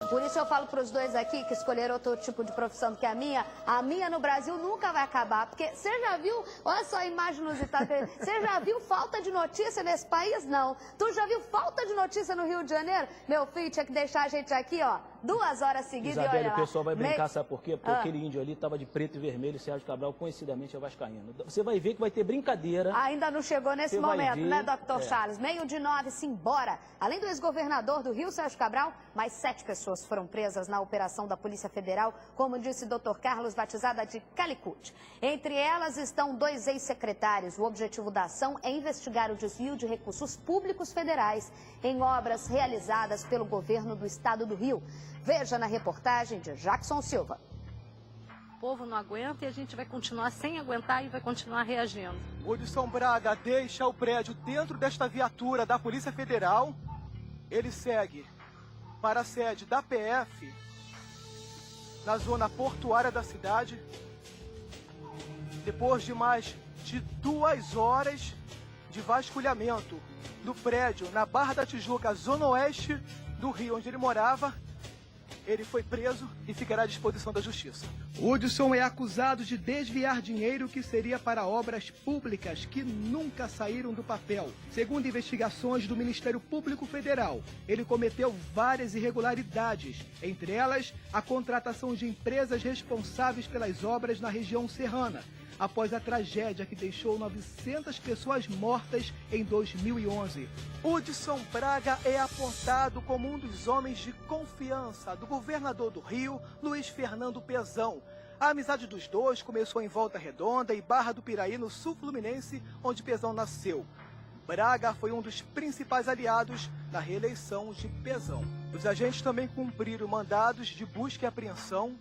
Por isso eu falo para os dois aqui que escolheram outro tipo de profissão do que a minha no Brasil nunca vai acabar. Porque você já viu, olha só a imagem inusitada, você já viu falta de notícia nesse país? Não. Tu já viu falta de notícia no Rio de Janeiro? Meu filho tinha que deixar a gente aqui, ó, 2 horas seguidas Isabelle, e olha lá. o pessoal vai brincar, sabe por quê? Porque aquele índio ali estava de preto e vermelho, Sérgio Cabral, conhecidamente é vascaíno. Você vai ver que vai ter brincadeira. Ainda não chegou nesse momento, né, Dr. Charles? 8h09, simbora. Além do ex-governador do Rio, Sérgio Cabral, mais 7 pessoas foram presas na operação da Polícia Federal, como disse Dr. Carlos, batizada de Calicut. Entre elas estão 2 ex-secretários. O objetivo da ação é investigar o desvio de recursos públicos federais em obras realizadas pelo governo do estado do Rio. Veja na reportagem de Jackson Silva. O povo não aguenta e a gente vai continuar sem aguentar e vai continuar reagindo. Hudson Braga deixa o prédio dentro desta viatura da Polícia Federal. Ele segue para a sede da PF, na zona portuária da cidade. Depois de mais de 2 horas de vasculhamento do prédio na Barra da Tijuca, zona oeste do Rio, onde ele morava, ele foi preso e ficará à disposição da justiça. Hudson é acusado de desviar dinheiro que seria para obras públicas que nunca saíram do papel. Segundo investigações do Ministério Público Federal, ele cometeu várias irregularidades, entre elas a contratação de empresas responsáveis pelas obras na região serrana, após a tragédia que deixou 900 pessoas mortas em 2011. Hudson Braga é apontado como um dos homens de confiança do governador do Rio, Luiz Fernando Pezão. A amizade dos dois começou em Volta Redonda e Barra do Piraí, no sul fluminense, onde Pezão nasceu. Braga foi um dos principais aliados na reeleição de Pezão. Os agentes também cumpriram mandados de busca e apreensão.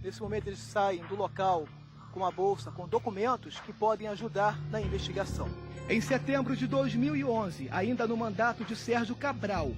Nesse momento eles saem do local com a bolsa com documentos que podem ajudar na investigação. Em setembro de 2011, ainda no mandato de Sérgio Cabral,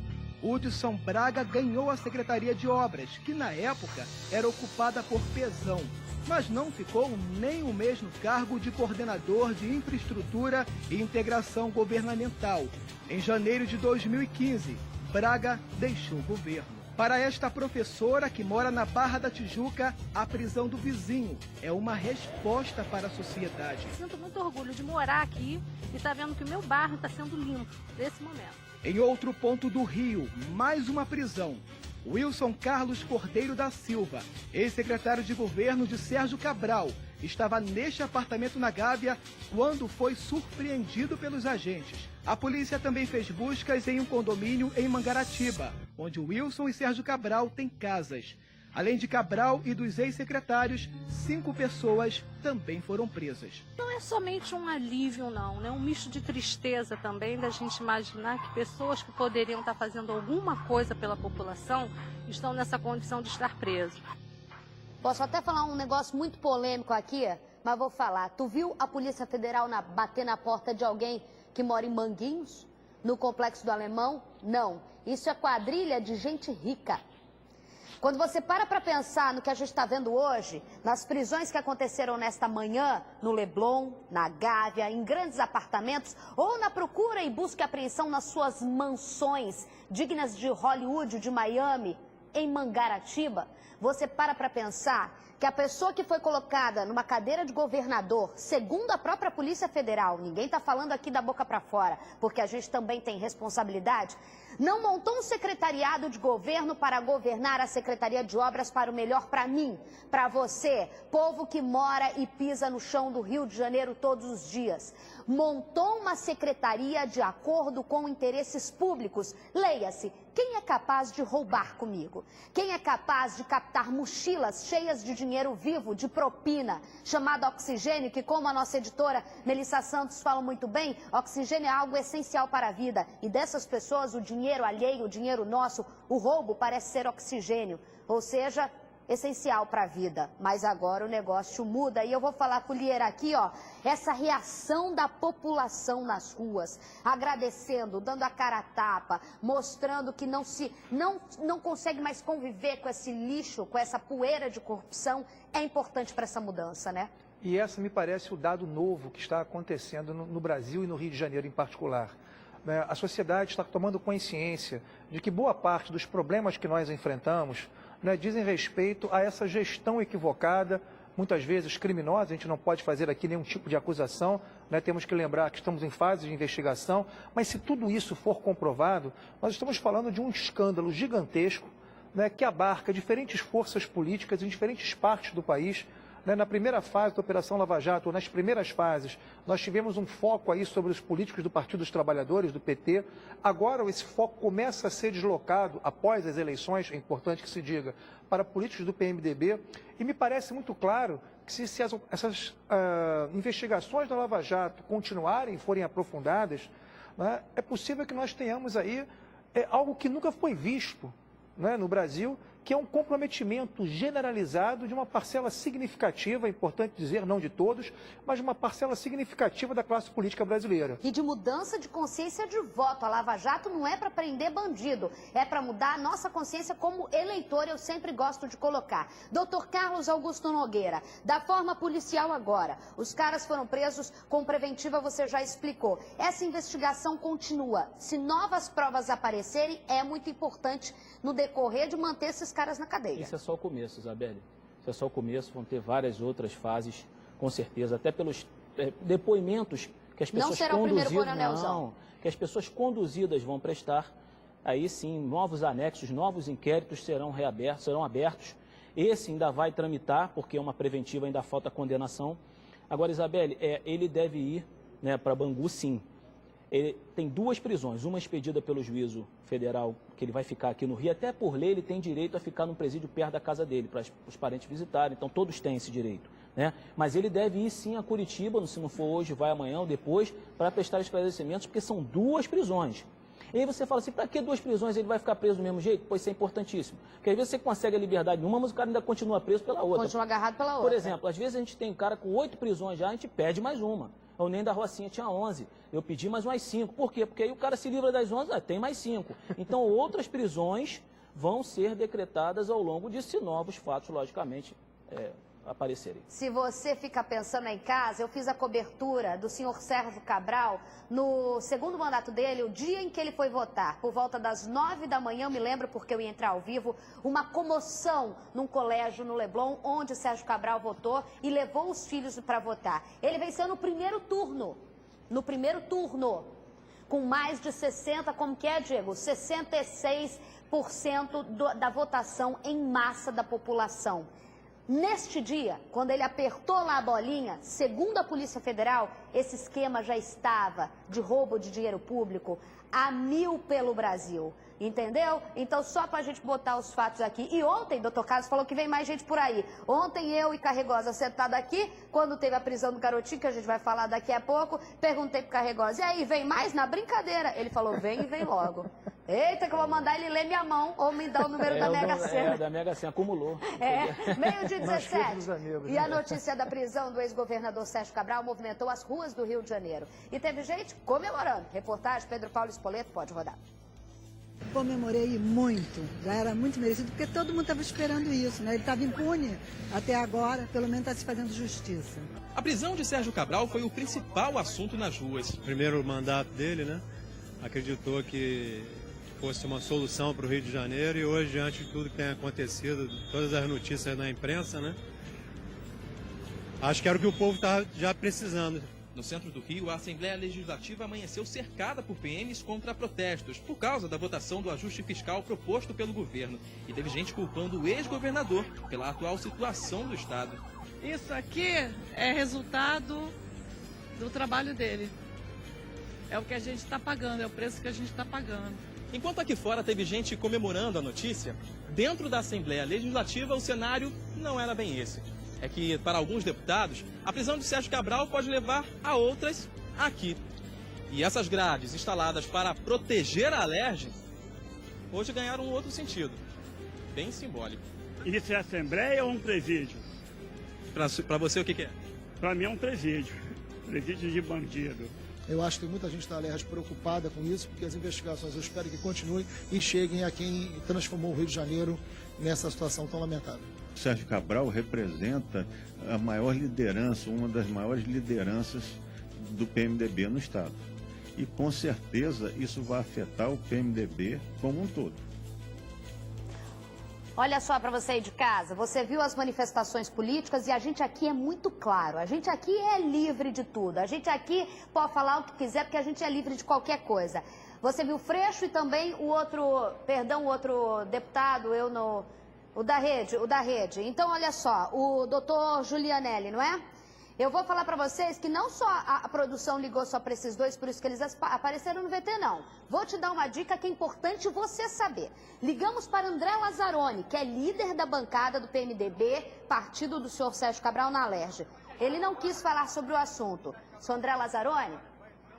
Hudson Braga ganhou a Secretaria de Obras, que na época era ocupada por Pezão, mas não ficou nem o mesmo cargo de coordenador de infraestrutura e integração governamental. Em janeiro de 2015, Braga deixou o governo. Para esta professora que mora na Barra da Tijuca, a prisão do vizinho é uma resposta para a sociedade. Sinto muito orgulho de morar aqui e estar vendo que o meu bairro está sendo limpo nesse momento. Em outro ponto do Rio, mais uma prisão. Wilson Carlos Cordeiro da Silva, ex-secretário de governo de Sérgio Cabral, estava neste apartamento na Gávea quando foi surpreendido pelos agentes. A polícia também fez buscas em um condomínio em Mangaratiba, onde Wilson e Sérgio Cabral têm casas. Além de Cabral e dos ex-secretários, 5 pessoas também foram presas. Não é somente um alívio, não, né? Um misto de tristeza também da gente imaginar que pessoas que poderiam estar fazendo alguma coisa pela população estão nessa condição de estar presos. Posso até falar um negócio muito polêmico aqui, mas vou falar. Tu viu a Polícia Federal bater na porta de alguém que mora em Manguinhos, no Complexo do Alemão? Não. Isso é quadrilha de gente rica. Quando você para pensar no que a gente está vendo hoje, nas prisões que aconteceram nesta manhã, no Leblon, na Gávea, em grandes apartamentos, ou na procura e busca e apreensão nas suas mansões, dignas de Hollywood, de Miami, em Mangaratiba, você para pensar que a pessoa que foi colocada numa cadeira de governador, segundo a própria Polícia Federal, ninguém está falando aqui da boca para fora, porque a gente também tem responsabilidade, não montou um secretariado de governo para governar a Secretaria de Obras para o melhor para mim, para você, povo que mora e pisa no chão do Rio de Janeiro todos os dias. Montou uma secretaria de acordo com interesses públicos. Leia-se, quem é capaz de roubar comigo? Quem é capaz de captar mochilas cheias de dinheiro vivo, de propina, chamado oxigênio, que como a nossa editora Melissa Santos fala muito bem, oxigênio é algo essencial para a vida. E dessas pessoas, o dinheiro alheio, o dinheiro nosso, o roubo parece ser oxigênio. Ou seja, essencial para a vida, mas agora o negócio muda e eu vou falar com o Lier aqui, ó, essa reação da população nas ruas, agradecendo, dando a cara a tapa, mostrando que não consegue mais conviver com esse lixo, com essa poeira de corrupção, é importante para essa mudança, né? E essa me parece o dado novo que está acontecendo no Brasil e no Rio de Janeiro em particular. né, a sociedade está tomando consciência de que boa parte dos problemas que nós enfrentamos, né, dizem respeito a essa gestão equivocada, muitas vezes criminosa. A gente não pode fazer aqui nenhum tipo de acusação, né, temos que lembrar que estamos em fase de investigação, mas se tudo isso for comprovado, nós estamos falando de um escândalo gigantesco, né, que abarca diferentes forças políticas em diferentes partes do país. Na primeira fase da Operação Lava Jato, ou nas primeiras fases, nós tivemos um foco aí sobre os políticos do Partido dos Trabalhadores, do PT. Agora esse foco começa a ser deslocado, após as eleições, é importante que se diga, para políticos do PMDB. E me parece muito claro que se essas investigações da Lava Jato continuarem e forem aprofundadas, né, é possível que nós tenhamos aí algo que nunca foi visto, né, no Brasil, que é um comprometimento generalizado de uma parcela significativa, é importante dizer, não de todos, mas de uma parcela significativa da classe política brasileira. E de mudança de consciência de voto. A Lava Jato não é para prender bandido, é para mudar a nossa consciência como eleitor, eu sempre gosto de colocar. Dr. Carlos Augusto Nogueira, da forma policial agora, os caras foram presos com preventiva, você já explicou. Essa investigação continua. Se novas provas aparecerem, é muito importante no decorrer de manter esses caras na cadeia. Isso é só o começo, Isabelle. Isso é só o começo, vão ter várias outras fases, com certeza, até pelos depoimentos que as pessoas não será conduzidas, o primeiro coronelzão. não, que as pessoas conduzidas vão prestar. Aí sim, novos anexos, novos inquéritos serão abertos. Esse ainda vai tramitar, porque é uma preventiva, ainda falta condenação. Agora, Isabelle, ele deve ir, né, para Bangu, sim. Ele tem duas prisões, uma expedida pelo juízo federal, que ele vai ficar aqui no Rio. Até por lei ele tem direito a ficar num presídio perto da casa dele, para os parentes visitarem. Então todos têm esse direito, né? Mas ele deve ir sim a Curitiba, se não for hoje, vai amanhã ou depois, para prestar esclarecimentos, porque são duas prisões. E aí você fala assim, para que duas prisões? Ele vai ficar preso do mesmo jeito? Pois isso é importantíssimo. Porque às vezes você consegue a liberdade numa, mas o cara ainda continua preso pela outra. Continua agarrado pela outra. Por exemplo, às vezes a gente tem um cara com 8 prisões já, a gente pede mais uma. O NEM da Rocinha tinha 11, eu pedi mais umas 5. Por quê? Porque aí o cara se livra das 11, tem mais 5. Então outras prisões vão ser decretadas ao longo disso, se novos fatos, logicamente, aparecerem. Se você fica pensando em casa, eu fiz a cobertura do senhor Sérgio Cabral no segundo mandato dele, o dia em que ele foi votar, por volta das 9 da manhã, eu me lembro porque eu ia entrar ao vivo, uma comoção num colégio no Leblon, onde o Sérgio Cabral votou e levou os filhos para votar. Ele venceu no primeiro turno, com mais de 60, como que é, Diego? 66% da votação em massa da população. Neste dia, quando ele apertou lá a bolinha, segundo a Polícia Federal, esse esquema já estava de roubo de dinheiro público a 1000 pelo Brasil. Entendeu? Então, só para a gente botar os fatos aqui. E ontem, doutor Carlos falou que vem mais gente por aí. Ontem, eu e Carregosa sentado aqui, quando teve a prisão do garotinho, que a gente vai falar daqui a pouco, perguntei pro Carregosa, e aí, vem mais? Na brincadeira. Ele falou, vem e vem logo. Eita, que eu vou mandar ele ler minha mão ou me dar o número da Mega Sena. Da Mega Sena, acumulou. Meio-dia 17. E a notícia da prisão do ex-governador Sérgio Cabral movimentou as ruas do Rio de Janeiro. E teve gente comemorando. Reportagem Pedro Paulo Espoleto, pode rodar. Comemorei muito, já era muito merecido, porque todo mundo estava esperando isso, né? Ele estava impune até agora, pelo menos está se fazendo justiça. A prisão de Sérgio Cabral foi o principal assunto nas ruas. Primeiro mandato dele, né? Acreditou que fosse uma solução para o Rio de Janeiro e hoje, diante de tudo que tem acontecido, todas as notícias na imprensa, né? Acho que era o que o povo estava já precisando. No centro do Rio, a Assembleia Legislativa amanheceu cercada por PMs contra protestos, por causa da votação do ajuste fiscal proposto pelo governo. E teve gente culpando o ex-governador pela atual situação do Estado. Isso aqui é resultado do trabalho dele. É o que a gente está pagando, é o preço que a gente está pagando. Enquanto aqui fora teve gente comemorando a notícia, dentro da Assembleia Legislativa o cenário não era bem esse. É que, para alguns deputados, a prisão de Sérgio Cabral pode levar a outras aqui. E essas grades instaladas para proteger a Alerj, hoje ganharam um outro sentido, bem simbólico. Isso é Assembleia ou um presídio? Para você, o que é? Para mim é um presídio de bandido. Eu acho que muita gente da Alerj preocupada com isso, porque as investigações eu espero que continuem e cheguem a quem transformou o Rio de Janeiro nessa situação tão lamentável. Sérgio Cabral representa a maior liderança, uma das maiores lideranças do PMDB no Estado. e com certeza isso vai afetar o PMDB como um todo. Olha só para você aí de casa, você viu as manifestações políticas e a gente aqui é muito claro, a gente aqui é livre de tudo, a gente aqui pode falar o que quiser porque a gente é livre de qualquer coisa. Você viu o Freixo e também o outro deputado, o da rede. Então, olha só, o doutor Giulianelli, não é? Eu vou falar para vocês que não só a produção ligou só para esses dois, por isso que eles apareceram no VT, não. Vou te dar uma dica que é importante você saber. Ligamos para André Lazzaroni, que é líder da bancada do PMDB, partido do senhor Sérgio Cabral na Alerj. Ele não quis falar sobre o assunto. Senhor André Lazzaroni,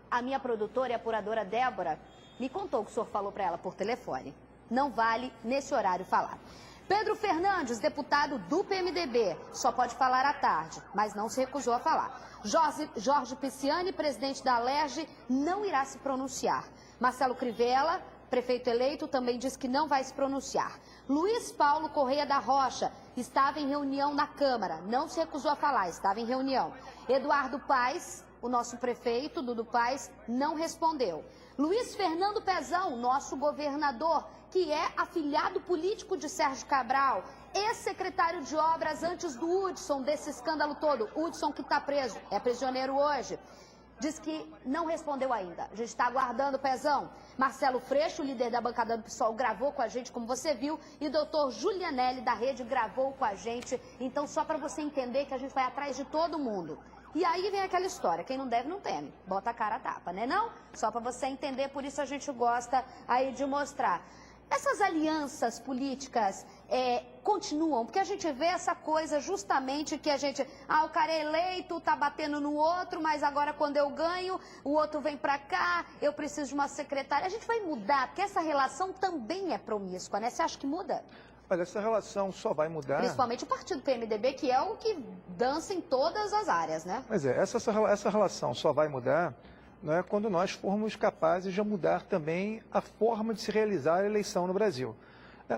a minha produtora e apuradora Débora me contou o que o senhor falou para ela por telefone. Não vale, nesse horário, falar. Pedro Fernandes, deputado do PMDB, só pode falar à tarde, mas não se recusou a falar. Jorge Pisciani, presidente da Alerj, não irá se pronunciar. Marcelo Crivella, prefeito eleito, também disse que não vai se pronunciar. Luiz Paulo Correia da Rocha estava em reunião na Câmara, não se recusou a falar, estava em reunião. Eduardo Paes, o nosso prefeito, Dudu Paes, não respondeu. Luiz Fernando Pezão, nosso governador, que é afilhado político de Sérgio Cabral, ex-secretário de obras antes do Hudson, desse escândalo todo. Hudson que está preso, é prisioneiro hoje. Diz que não respondeu ainda. A gente está aguardando o Pezão. Marcelo Freixo, líder da bancada do PSOL, gravou com a gente, como você viu, e o doutor Giulianelli, da Rede, gravou com a gente. Então, só para você entender que a gente vai atrás de todo mundo. E aí vem aquela história, quem não deve não teme, bota a cara a tapa, né não? Só para você entender, por isso a gente gosta aí de mostrar. Essas alianças políticas continuam, porque a gente vê essa coisa justamente que a gente... o cara é eleito, tá batendo no outro, mas agora quando eu ganho, o outro vem pra cá, eu preciso de uma secretária. A gente vai mudar, porque essa relação também é promíscua, né? Você acha que muda? Olha, essa relação só vai mudar... Principalmente o partido PMDB, que é o que dança em todas as áreas, né? Pois é, essa relação só vai mudar, não é, quando nós formos capazes de mudar também a forma de se realizar a eleição no Brasil.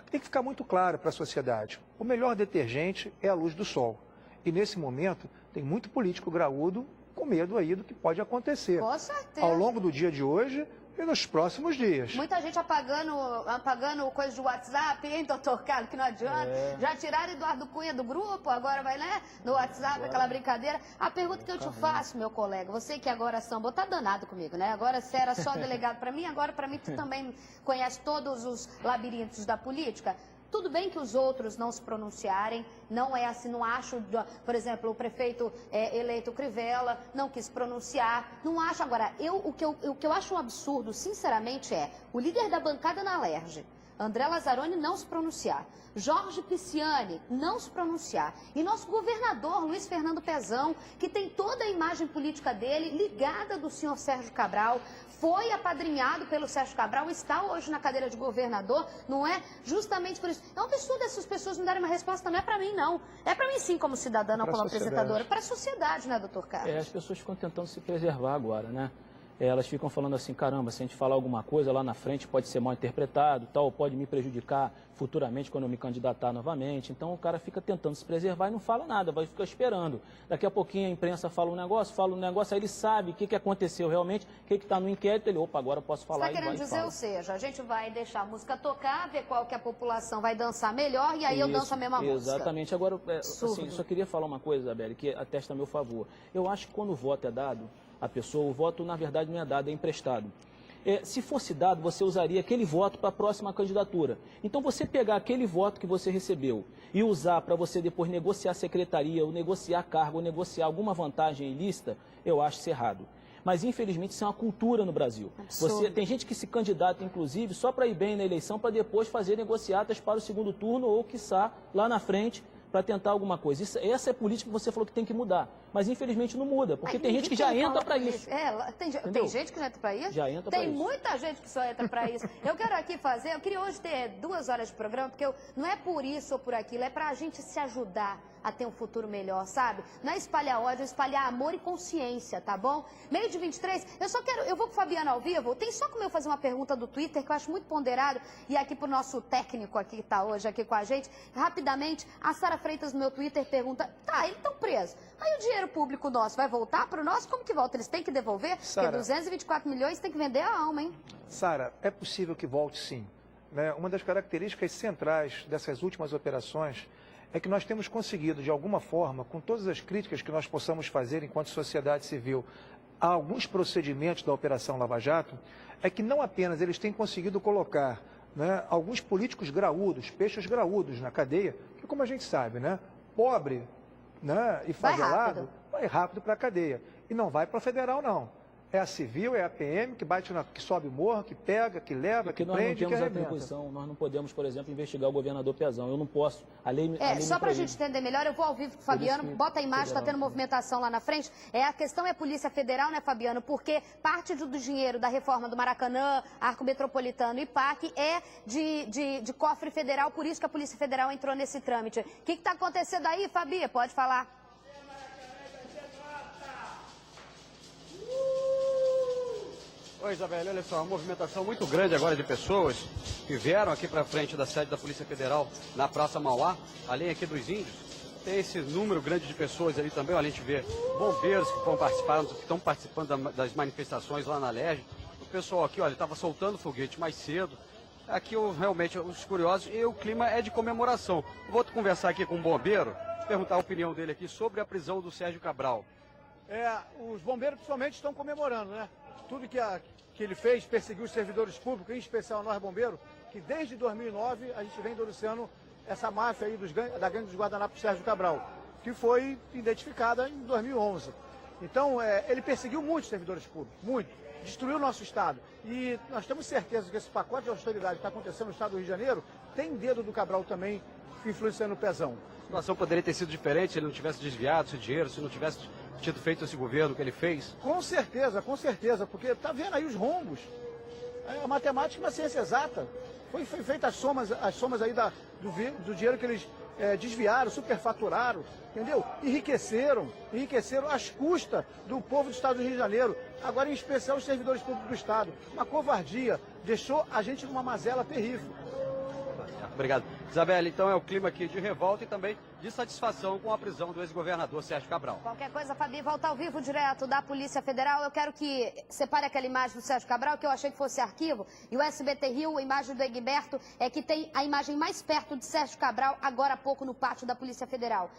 Tem que ficar muito claro para a sociedade. O melhor detergente é a luz do sol. E nesse momento tem muito político graúdo com medo aí do que pode acontecer. Com certeza. Ao longo do dia de hoje e nos próximos dias. Muita gente apagando coisa de WhatsApp, hein, doutor Carlos, que não adianta. Já tiraram Eduardo Cunha do grupo, agora vai, né, no WhatsApp, aquela brincadeira. A pergunta que eu te faço, meu colega, você que agora samba, tá danado comigo, né? Agora você era só delegado para mim, agora para mim tu também conhece todos os labirintos da política. Tudo bem que os outros não se pronunciarem, não é assim, não acho, por exemplo, o prefeito eleito Crivella não quis pronunciar, não acho. Agora, o que eu acho um absurdo, sinceramente, é o líder da bancada na Alerj, André Lazzaroni, não se pronunciar, Jorge Pisciani não se pronunciar, e nosso governador, Luiz Fernando Pezão, que tem toda a imagem política dele ligada do senhor Sérgio Cabral, foi apadrinhado pelo Sérgio Cabral, está hoje na cadeira de governador, não é? Justamente por isso. É um absurdo essas pessoas não darem uma resposta, não é para mim, não. É para mim, sim, como cidadã, não como apresentadora. Para a sociedade, né, doutor Carlos? As pessoas ficam tentando se preservar agora, né? Elas ficam falando assim, caramba, se a gente falar alguma coisa lá na frente pode ser mal interpretado, tal, pode me prejudicar futuramente quando eu me candidatar novamente. Então o cara fica tentando se preservar e não fala nada, vai ficar esperando. Daqui a pouquinho a imprensa fala um negócio, aí ele sabe o que aconteceu realmente, o que está no inquérito, ele, opa, agora eu posso falar. Você está querendo dizer, ou seja, a gente vai deixar a música tocar, ver qual que a população vai dançar melhor e aí eu danço a mesma música. Exatamente. Agora, assim, só queria falar uma coisa, Isabelle, que atesta a meu favor. Eu acho que quando o voto é dado, a pessoa, o voto na verdade não é dado, é emprestado. Se fosse dado, você usaria aquele voto para a próxima candidatura. Então você pegar aquele voto que você recebeu e usar para você depois negociar secretaria, ou negociar cargo, ou negociar alguma vantagem ilícita, eu acho isso errado. Mas infelizmente isso é uma cultura no Brasil. Tem gente que se candidata, inclusive, só para ir bem na eleição, para depois fazer negociatas para o segundo turno, ou quiçá lá na frente, para tentar alguma coisa. Essa é a política que você falou que tem que mudar. Mas, infelizmente, não muda, porque tem gente que já entra para isso. Tem gente que já entra para isso? Já entra para isso. Tem muita gente que só entra para isso. Eu quero aqui eu queria hoje ter 2 horas de programa, porque não é por isso ou por aquilo, é para a gente se ajudar a ter um futuro melhor, sabe? Não é espalhar ódio, é espalhar amor e consciência, tá bom? 12h23, eu vou com o Fabiano ao vivo, tem só como eu fazer uma pergunta do Twitter, que eu acho muito ponderado, e aqui pro nosso técnico aqui que tá hoje aqui com a gente, rapidamente, a Sara Freitas no meu Twitter pergunta, tá, eles estão presos. Aí o dinheiro público nosso vai voltar para o nosso? Como que volta? Eles têm que devolver? Sara, porque 224 milhões tem que vender a alma, hein? Sara, é possível que volte sim. Né? Uma das características centrais dessas últimas operações é que nós temos conseguido, de alguma forma, com todas as críticas que nós possamos fazer enquanto sociedade civil, a alguns procedimentos da Operação Lava Jato, é que não apenas eles têm conseguido colocar, né, alguns políticos graúdos, peixes graúdos na cadeia, que como a gente sabe, né, pobre, né, e favelado vai rápido para a cadeia. E não vai para a federal, não. É a civil, é a PM que bate que sobe o morro, que pega, que leva, que prende, que nós não temos arrebenta. atribuição, nós não podemos, por exemplo, investigar o governador Pezão. Eu não posso. A lei Só para a gente entender melhor, eu vou ao vivo com o Fabiano, bota a imagem, está tendo movimentação lá na frente. A questão é Polícia Federal, né, Fabiano? Porque parte do dinheiro da reforma do Maracanã, Arco Metropolitano e PAC é de cofre federal, por isso que a Polícia Federal entrou nesse trâmite. O que está acontecendo aí, Fabi? Pode falar. Oi, Isabel, olha só, uma movimentação muito grande agora de pessoas que vieram aqui para frente da sede da Polícia Federal na Praça Mauá, além aqui dos índios. Tem esse número grande de pessoas ali também, olha, a gente vê bombeiros que estão participando das manifestações lá na Alerj. O pessoal aqui, olha, estava soltando foguete mais cedo. Aqui realmente os curiosos e o clima é de comemoração. Vou conversar aqui com um bombeiro, perguntar a opinião dele aqui sobre a prisão do Sérgio Cabral. Os bombeiros principalmente estão comemorando, né? Tudo que ele fez, perseguiu os servidores públicos, em especial nós bombeiros, que desde 2009 a gente vem denunciando essa máfia aí da gangue dos guardanapos Sérgio Cabral, que foi identificada em 2011. Então, ele perseguiu muitos servidores públicos, muito, destruiu o nosso Estado. E nós temos certeza que esse pacote de austeridade que está acontecendo no Estado do Rio de Janeiro tem dedo do Cabral também influenciando o Pezão. A situação poderia ter sido diferente se ele não tivesse desviado esse dinheiro, se não tivesse tido feito esse governo que ele fez? Com certeza, porque está vendo aí os rombos. A matemática é uma ciência exata. Foi feita as somas aí do dinheiro que eles desviaram, superfaturaram, entendeu? Enriqueceram às custas do povo do Estado do Rio de Janeiro. Agora, em especial, os servidores públicos do Estado. Uma covardia. Deixou a gente numa mazela terrível. Obrigado. Isabela, então é o clima aqui de revolta e também de satisfação com a prisão do ex-governador Sérgio Cabral. Qualquer coisa, Fabi, volta ao vivo direto da Polícia Federal. Eu quero que separe aquela imagem do Sérgio Cabral, que eu achei que fosse arquivo, e o SBT Rio, a imagem do Egberto, é que tem a imagem mais perto de Sérgio Cabral, agora há pouco no pátio da Polícia Federal.